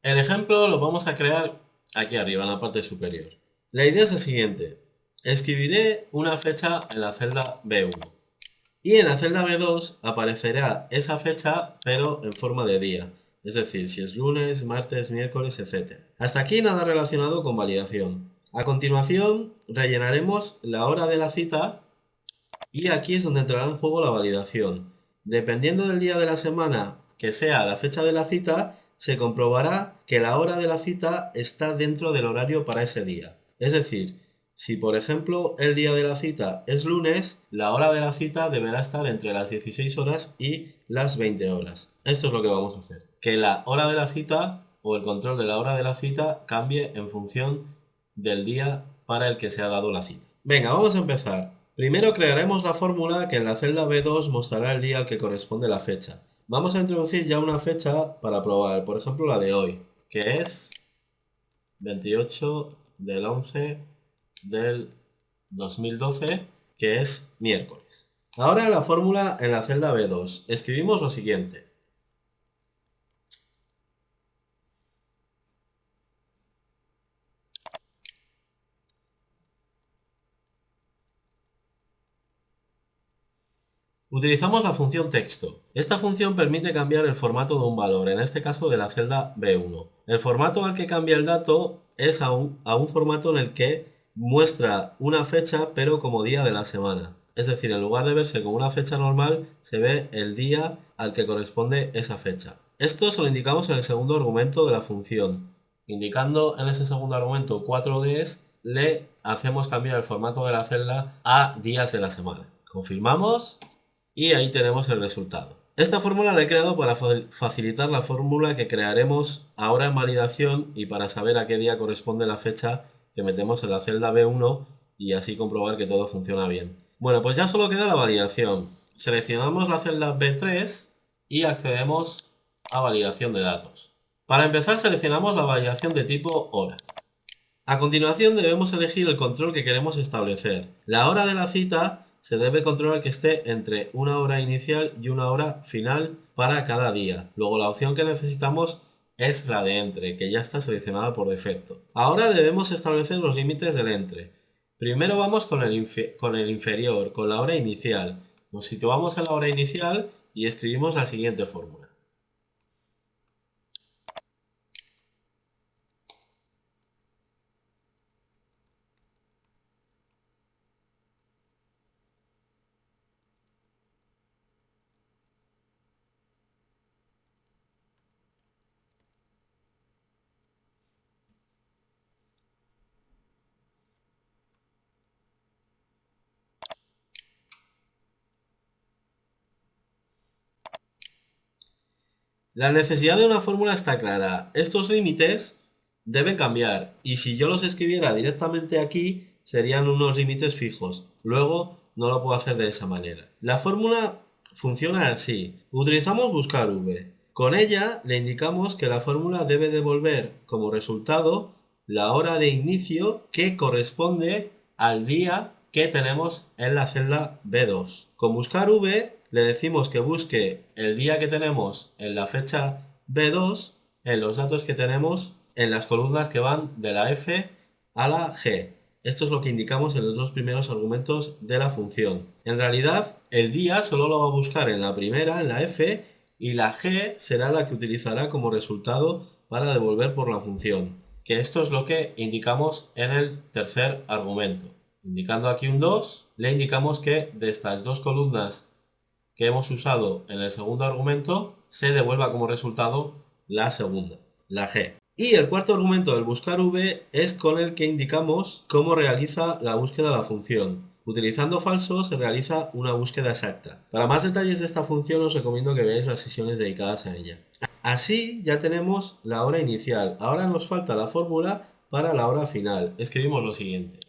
El ejemplo lo vamos a crear aquí arriba, en la parte superior. La idea es la siguiente. Escribiré una fecha en la celda B1 y en la celda B2 aparecerá esa fecha pero en forma de día. Es decir, si es lunes, martes, miércoles, etc. Hasta aquí nada relacionado con validación. A continuación rellenaremos la hora de la cita y aquí es donde entrará en juego la validación. Dependiendo del día de la semana que sea la fecha de la cita, se comprobará que la hora de la cita está dentro del horario para ese día. Es decir, si por ejemplo el día de la cita es lunes, la hora de la cita deberá estar entre las 16 horas y las 20 horas. Esto es lo que vamos a hacer. Que la hora de la cita o el control de la hora de la cita cambie en función del día para el que se ha dado la cita. Venga, vamos a empezar. Primero crearemos la fórmula que en la celda B2 mostrará el día al que corresponde la fecha. Vamos a introducir ya una fecha para probar, por ejemplo la de hoy, que es 28 del 11 del 2012, que es miércoles. Ahora la fórmula en la celda B2. Escribimos lo siguiente. Utilizamos la función texto. Esta función permite cambiar el formato de un valor, en este caso de la celda B1. El formato al que cambia el dato es a un formato en el que muestra una fecha pero como día de la semana. Es decir, en lugar de verse como una fecha normal, se ve el día al que corresponde esa fecha. Esto se lo indicamos en el segundo argumento de la función. Indicando en ese segundo argumento 4 Ds, le hacemos cambiar el formato de la celda a días de la semana. Confirmamos. Y ahí tenemos el resultado. Esta fórmula la he creado para facilitar la fórmula que crearemos ahora en validación y para saber a qué día corresponde la fecha que metemos en la celda B1 y así comprobar que todo funciona bien. Bueno, pues ya solo queda la validación. Seleccionamos la celda B3 y accedemos a validación de datos. Para empezar seleccionamos la validación de tipo hora. A continuación debemos elegir el control que queremos establecer. La hora de la cita se debe controlar que esté entre una hora inicial y una hora final para cada día. Luego la opción que necesitamos es la de entre, que ya está seleccionada por defecto. Ahora debemos establecer los límites del entre. Primero vamos con el inferior, con la hora inicial. Nos situamos en la hora inicial y escribimos la siguiente fórmula. La necesidad de una fórmula está clara. Estos límites deben cambiar y si yo los escribiera directamente aquí serían unos límites fijos. Luego no lo puedo hacer de esa manera. La fórmula funciona así. Utilizamos buscar v. Con ella le indicamos que la fórmula debe devolver como resultado la hora de inicio que corresponde al día que tenemos en la celda B2. Con buscar v le decimos que busque el día que tenemos en la fecha B2 en los datos que tenemos en las columnas que van de la F a la G. Esto es lo que indicamos en los dos primeros argumentos de la función. En realidad, el día solo lo va a buscar en la primera, en la F, y la G será la que utilizará como resultado para devolver por la función. Que esto es lo que indicamos en el tercer argumento. Indicando aquí un 2, le indicamos que de estas dos columnas que hemos usado en el segundo argumento se devuelva como resultado la segunda, la G. Y el cuarto argumento del buscar v es con el que indicamos cómo realiza la búsqueda de la función. Utilizando falso se realiza una búsqueda exacta. Para más detalles de esta función os recomiendo que veáis las sesiones dedicadas a ella. Así ya tenemos la hora inicial. Ahora nos falta la fórmula para la hora final. Escribimos lo siguiente.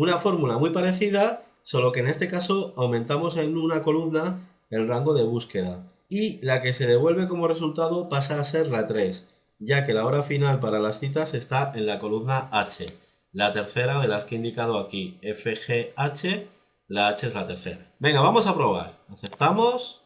Una fórmula muy parecida, solo que en este caso aumentamos en una columna el rango de búsqueda y la que se devuelve como resultado pasa a ser la 3. ya que la hora final para las citas está en la columna H, la tercera de las que he indicado aquí, FGH, la H es la tercera. Venga, vamos a probar. Aceptamos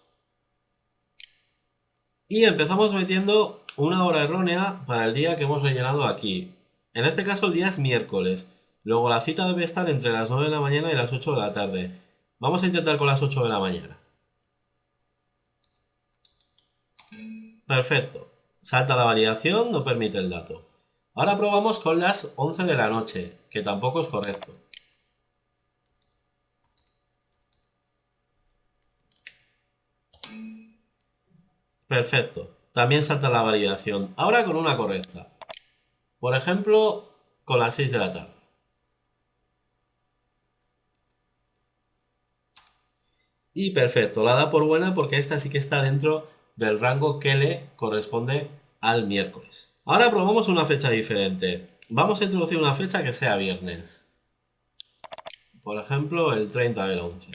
y empezamos metiendo una hora errónea para el día que hemos rellenado aquí. En este caso el día es miércoles. Luego la cita debe estar entre las 9 de la mañana y las 8 de la tarde. Vamos a intentar con las 8 de la mañana. Perfecto. Salta la validación, no permite el dato. Ahora probamos con las 11 de la noche, que tampoco es correcto. Perfecto. También salta la validación. Ahora con una correcta. Por ejemplo, con las 6 de la tarde. Y perfecto, la da por buena porque esta sí que está dentro del rango que le corresponde al miércoles. Ahora probamos una fecha diferente. Vamos a introducir una fecha que sea viernes. Por ejemplo, el 30 del 11.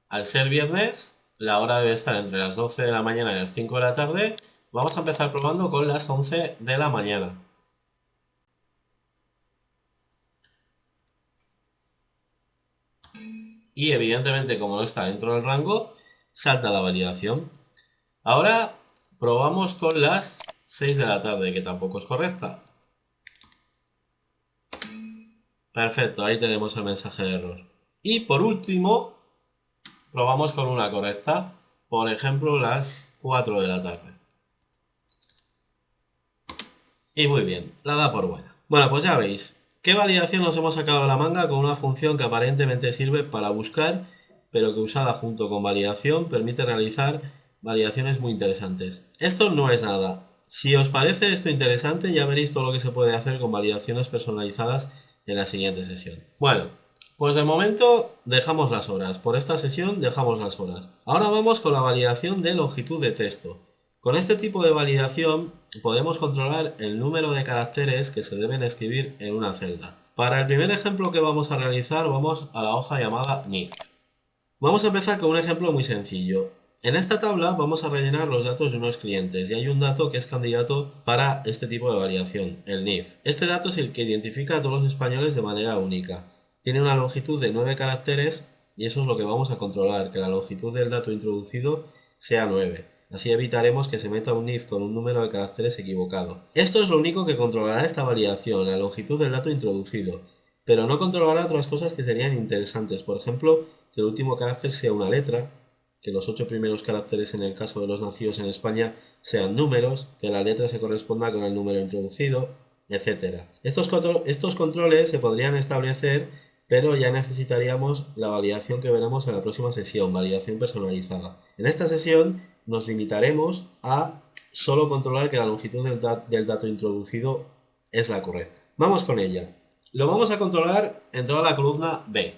Al ser viernes, la hora debe estar entre las 12 de la mañana y las 5 de la tarde. Vamos a empezar probando con las 11 de la mañana. Y evidentemente, como no está dentro del rango, salta la validación. Ahora probamos con las 6 de la tarde, que tampoco es correcta. Perfecto, ahí tenemos el mensaje de error. Y por último, probamos con una correcta. Por ejemplo, las 4 de la tarde. Y muy bien, la da por buena. Bueno, pues ya veis, ¿qué validación nos hemos sacado de la manga con una función que aparentemente sirve para buscar, pero que usada junto con validación permite realizar validaciones muy interesantes? Esto no es nada. Si os parece esto interesante, ya veréis todo lo que se puede hacer con validaciones personalizadas en la siguiente sesión. Bueno, pues de momento dejamos las horas. Por esta sesión dejamos las horas. Ahora vamos con la validación de longitud de texto. Con este tipo de validación podemos controlar el número de caracteres que se deben escribir en una celda. Para el primer ejemplo que vamos a realizar vamos a la hoja llamada NIF. Vamos a empezar con un ejemplo muy sencillo. En esta tabla vamos a rellenar los datos de unos clientes y hay un dato que es candidato para este tipo de validación, el NIF. Este dato es el que identifica a todos los españoles de manera única. Tiene una longitud de 9 caracteres y eso es lo que vamos a controlar, que la longitud del dato introducido sea 9. Así evitaremos que se meta un NIF con un número de caracteres equivocado. Esto es lo único que controlará esta validación, la longitud del dato introducido, pero no controlará otras cosas que serían interesantes. Por ejemplo, que el último carácter sea una letra, que los 8 primeros caracteres en el caso de los nacidos en España sean números, que la letra se corresponda con el número introducido, etc. Estos controles se podrían establecer, pero ya necesitaríamos la validación que veremos en la próxima sesión, validación personalizada. En esta sesión nos limitaremos a solo controlar que la longitud del dato introducido es la correcta. Vamos con ella. Lo vamos a controlar en toda la columna B.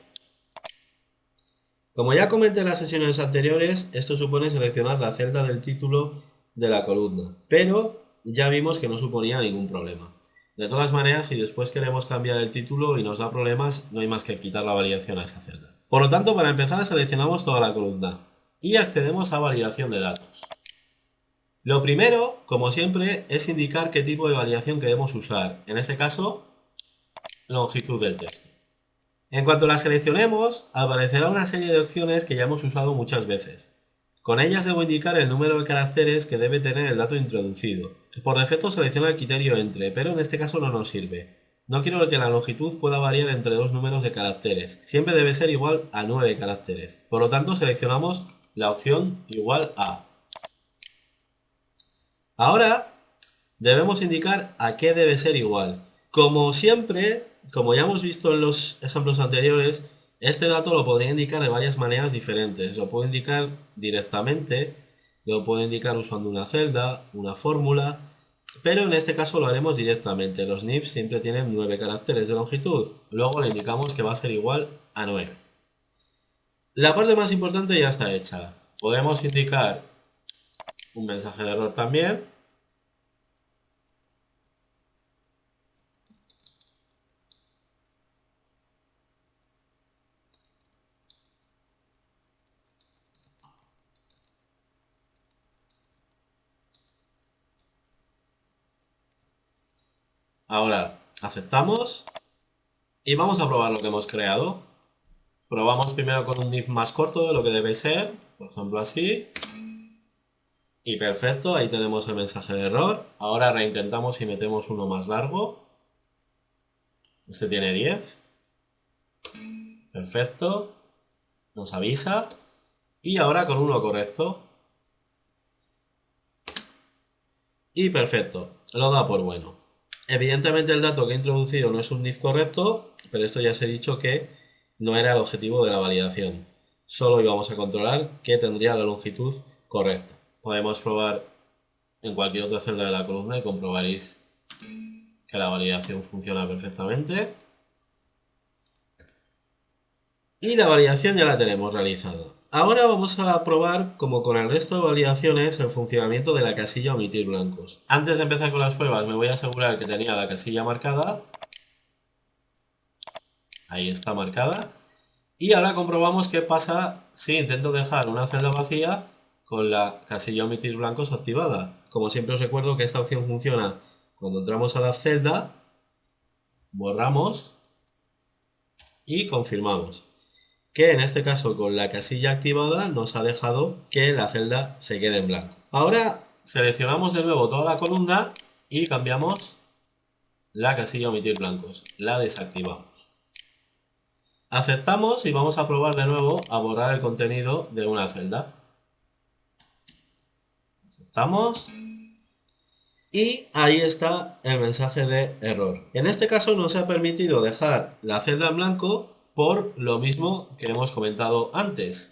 Como ya comenté en las sesiones anteriores, esto supone seleccionar la celda del título de la columna, pero ya vimos que no suponía ningún problema. De todas maneras, si después queremos cambiar el título y nos da problemas, no hay más que quitar la validación a esa celda. Por lo tanto, para empezar seleccionamos toda la columna y accedemos a validación de datos. Lo primero, como siempre, es indicar qué tipo de validación queremos usar, en este caso, longitud del texto. En cuanto la seleccionemos, aparecerá una serie de opciones que ya hemos usado muchas veces. Con ellas debo indicar el número de caracteres que debe tener el dato introducido. Por defecto selecciona el criterio entre, pero en este caso no nos sirve. No quiero que la longitud pueda variar entre dos números de caracteres. Siempre debe ser igual a 9 caracteres. Por lo tanto, seleccionamos la opción igual a. Ahora debemos indicar a qué debe ser igual. Como siempre, como ya hemos visto en los ejemplos anteriores, este dato lo podría indicar de varias maneras diferentes. Lo puedo indicar directamente, lo puedo indicar usando una celda, una fórmula, pero en este caso lo haremos directamente. Los NIFs siempre tienen 9 caracteres de longitud. Luego le indicamos que va a ser igual a 9. La parte más importante ya está hecha. Podemos indicar un mensaje de error también. Ahora aceptamos y vamos a probar lo que hemos creado. Probamos primero con un if más corto de lo que debe ser, por ejemplo así. Y perfecto, ahí tenemos el mensaje de error. Ahora reintentamos y metemos uno más largo. Este tiene 10. Perfecto. Nos avisa. Y ahora con uno correcto. Y perfecto, lo da por bueno. Evidentemente el dato que he introducido no es un if correcto, pero esto ya os he dicho que no era el objetivo de la validación. Solo íbamos a controlar que tendría la longitud correcta. Podemos probar en cualquier otra celda de la columna y comprobaréis que la validación funciona perfectamente. Y la validación ya la tenemos realizada. Ahora vamos a probar, como con el resto de validaciones, el funcionamiento de la casilla omitir blancos. Antes de empezar con las pruebas me voy a asegurar que tenía la casilla marcada. Ahí está marcada. Y ahora comprobamos qué pasa si intento dejar una celda vacía con la casilla omitir blancos activada. Como siempre os recuerdo que esta opción funciona cuando entramos a la celda, borramos y confirmamos. Que en este caso con la casilla activada nos ha dejado que la celda se quede en blanco. Ahora seleccionamos de nuevo toda la columna y cambiamos la casilla omitir blancos, la desactivamos. Aceptamos y vamos a probar de nuevo a borrar el contenido de una celda. Aceptamos y ahí está el mensaje de error. En este caso nos ha permitido dejar la celda en blanco por lo mismo que hemos comentado antes.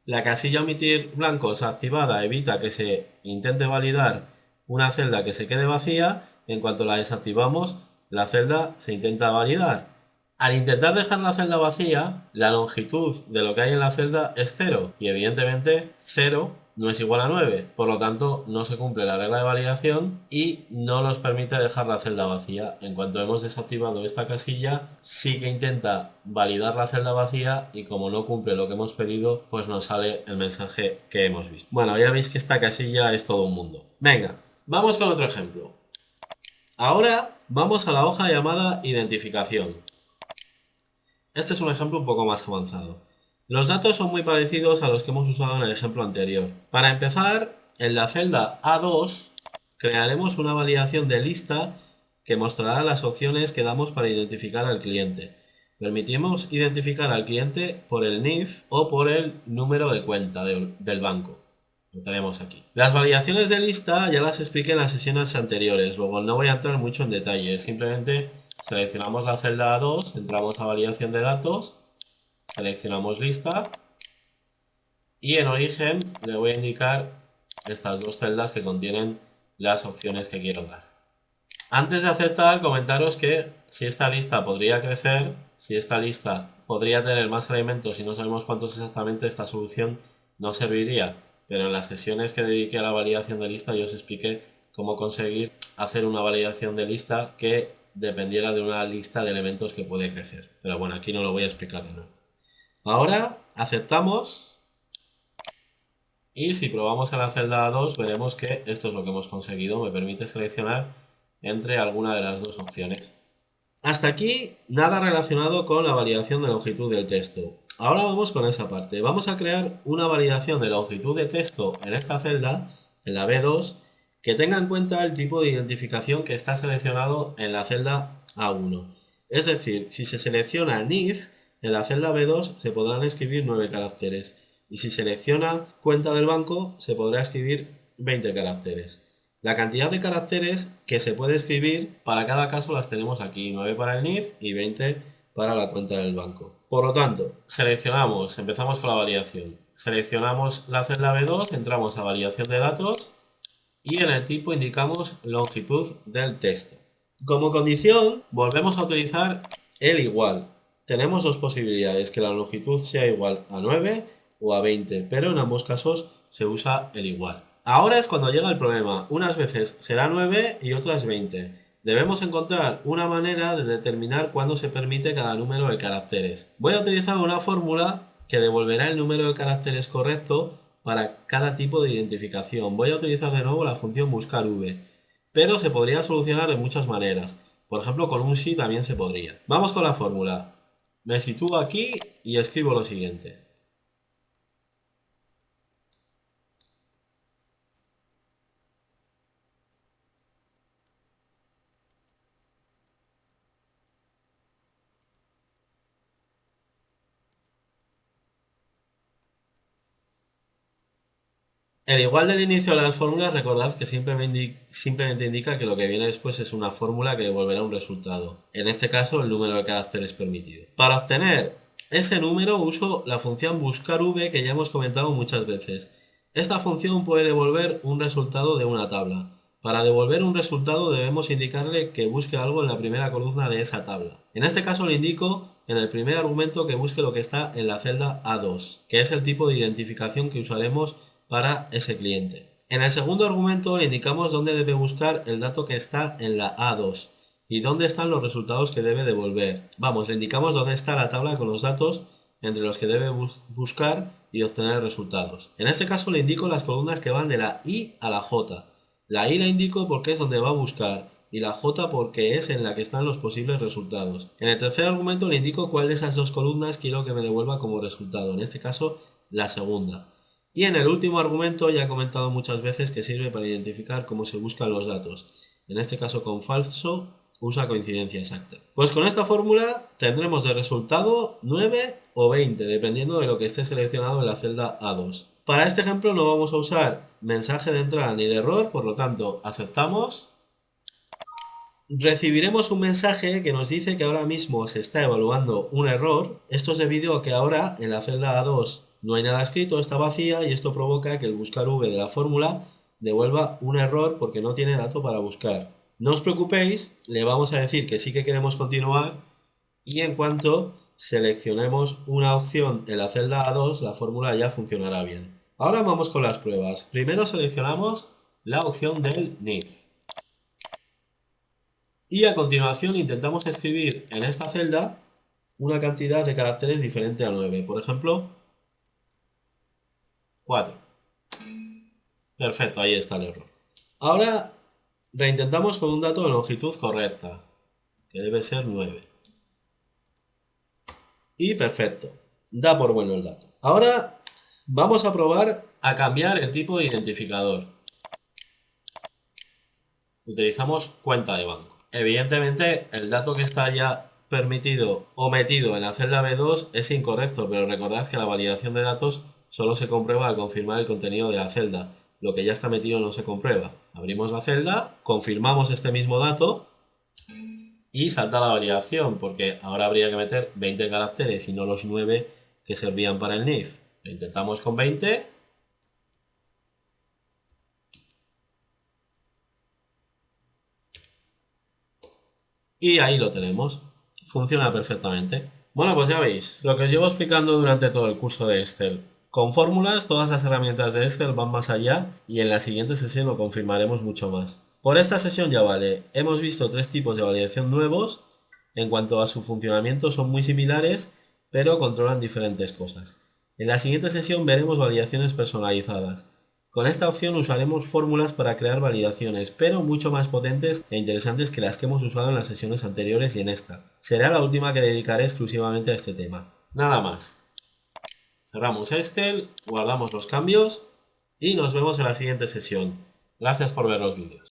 La casilla omitir blancos activada evita que se intente validar una celda que se quede vacía. En cuanto la desactivamos, la celda se intenta validar. Al intentar dejar la celda vacía, la longitud de lo que hay en la celda es 0 y evidentemente 0 no es igual a 9, por lo tanto no se cumple la regla de validación y no nos permite dejar la celda vacía. En cuanto hemos desactivado esta casilla, sí que intenta validar la celda vacía y como no cumple lo que hemos pedido, pues nos sale el mensaje que hemos visto. Bueno, ya veis que esta casilla es todo un mundo. Venga, vamos con otro ejemplo. Ahora vamos a la hoja llamada identificación. Este es un ejemplo un poco más avanzado. Los datos son muy parecidos a los que hemos usado en el ejemplo anterior. Para empezar, en la celda A2 crearemos una validación de lista que mostrará las opciones que damos para identificar al cliente. Permitimos identificar al cliente por el NIF o por el número de cuenta del banco. Lo tenemos aquí. Las validaciones de lista ya las expliqué en las sesiones anteriores, luego no voy a entrar mucho en detalle, simplemente seleccionamos la celda A2, entramos a validación de datos, seleccionamos lista y en origen le voy a indicar estas dos celdas que contienen las opciones que quiero dar. Antes de aceptar, comentaros que si esta lista podría crecer, si esta lista podría tener más elementos y no sabemos cuántos exactamente, esta solución no serviría. Pero en las sesiones que dediqué a la validación de lista yo os expliqué cómo conseguir hacer una validación de lista que dependiera de una lista de elementos que puede crecer. Pero bueno, aquí no lo voy a explicar de nuevo. Ahora aceptamos y si probamos en la celda 2 veremos que esto es lo que hemos conseguido. Me permite seleccionar entre alguna de las dos opciones. Hasta aquí nada relacionado con la validación de longitud del texto. Ahora vamos con esa parte. Vamos a crear una validación de longitud de texto en esta celda, en la B2, que tenga en cuenta el tipo de identificación que está seleccionado en la celda A1. Es decir, si se selecciona NIF, en la celda B2 se podrán escribir 9 caracteres y si selecciona cuenta del banco se podrá escribir 20 caracteres. La cantidad de caracteres que se puede escribir para cada caso las tenemos aquí, 9 para el NIF y 20 para la cuenta del banco. Por lo tanto, seleccionamos, empezamos con la validación. Seleccionamos la celda B2, entramos a validación de datos y en el tipo indicamos longitud del texto. Como condición, volvemos a utilizar el igual. Tenemos dos posibilidades, que la longitud sea igual a 9 o a 20, pero en ambos casos se usa el igual. Ahora es cuando llega el problema. Unas veces será 9 y otras 20. Debemos encontrar una manera de determinar cuándo se permite cada número de caracteres. Voy a utilizar una fórmula que devolverá el número de caracteres correcto para cada tipo de identificación. Voy a utilizar de nuevo la función buscar v. pero se podría solucionar de muchas maneras. Por ejemplo, con un si también se podría. Vamos con la fórmula. Me sitúo aquí y escribo lo siguiente. El igual del inicio de las fórmulas, recordad que simplemente indica que lo que viene después es una fórmula que devolverá un resultado. En este caso, el número de caracteres permitido. Para obtener ese número uso la función buscarv que ya hemos comentado muchas veces. Esta función puede devolver un resultado de una tabla. Para devolver un resultado debemos indicarle que busque algo en la primera columna de esa tabla. En este caso le indico en el primer argumento que busque lo que está en la celda A2, que es el tipo de identificación que usaremos para ese cliente. En el segundo argumento le indicamos dónde debe buscar el dato que está en la A2 y dónde están los resultados que debe devolver. Vamos, le indicamos dónde está la tabla con los datos entre los que debe buscar y obtener resultados. En este caso le indico las columnas que van de la I a la J. La I la indico porque es donde va a buscar y la J porque es en la que están los posibles resultados. En el tercer argumento le indico cuál de esas dos columnas quiero que me devuelva como resultado, en este caso la segunda. Y en el último argumento ya he comentado muchas veces que sirve para identificar cómo se buscan los datos. En este caso con falso usa coincidencia exacta. Pues con esta fórmula tendremos de resultado 9 o 20, dependiendo de lo que esté seleccionado en la celda A2. Para este ejemplo no vamos a usar mensaje de entrada ni de error, por lo tanto aceptamos. Recibiremos un mensaje que nos dice que ahora mismo se está evaluando un error. Esto es debido a que ahora en la celda A2 no hay nada escrito, está vacía y esto provoca que el buscarv de la fórmula devuelva un error porque no tiene dato para buscar. No os preocupéis, le vamos a decir que sí que queremos continuar y en cuanto seleccionemos una opción en la celda A2 la fórmula ya funcionará bien. Ahora vamos con las pruebas. Primero seleccionamos la opción del NIF. Y a continuación intentamos escribir en esta celda una cantidad de caracteres diferente a 9. Por ejemplo, 4. Perfecto, ahí está el error. Ahora reintentamos con un dato de longitud correcta, que debe ser 9. Y perfecto, da por bueno el dato. Ahora vamos a probar a cambiar el tipo de identificador. Utilizamos cuenta de banco. Evidentemente, el dato que está ya permitido o metido en la celda B2 es incorrecto, pero recordad que la validación de datos solo se comprueba al confirmar el contenido de la celda. Lo que ya está metido no se comprueba. Abrimos la celda, confirmamos este mismo dato y salta la validación, porque ahora habría que meter 20 caracteres y no los 9 que servían para el NIF. Lo intentamos con 20. Y ahí lo tenemos. Funciona perfectamente. Bueno, pues ya veis, lo que os llevo explicando durante todo el curso de Excel. Con fórmulas, todas las herramientas de Excel van más allá y en la siguiente sesión lo confirmaremos mucho más. Por esta sesión ya vale. Hemos visto 3 tipos de validación nuevos. En cuanto a su funcionamiento son muy similares, pero controlan diferentes cosas. En la siguiente sesión veremos validaciones personalizadas. Con esta opción usaremos fórmulas para crear validaciones, pero mucho más potentes e interesantes que las que hemos usado en las sesiones anteriores y en esta. Será la última que dedicaré exclusivamente a este tema. Nada más. Cerramos Excel, guardamos los cambios y nos vemos en la siguiente sesión. Gracias por ver los vídeos.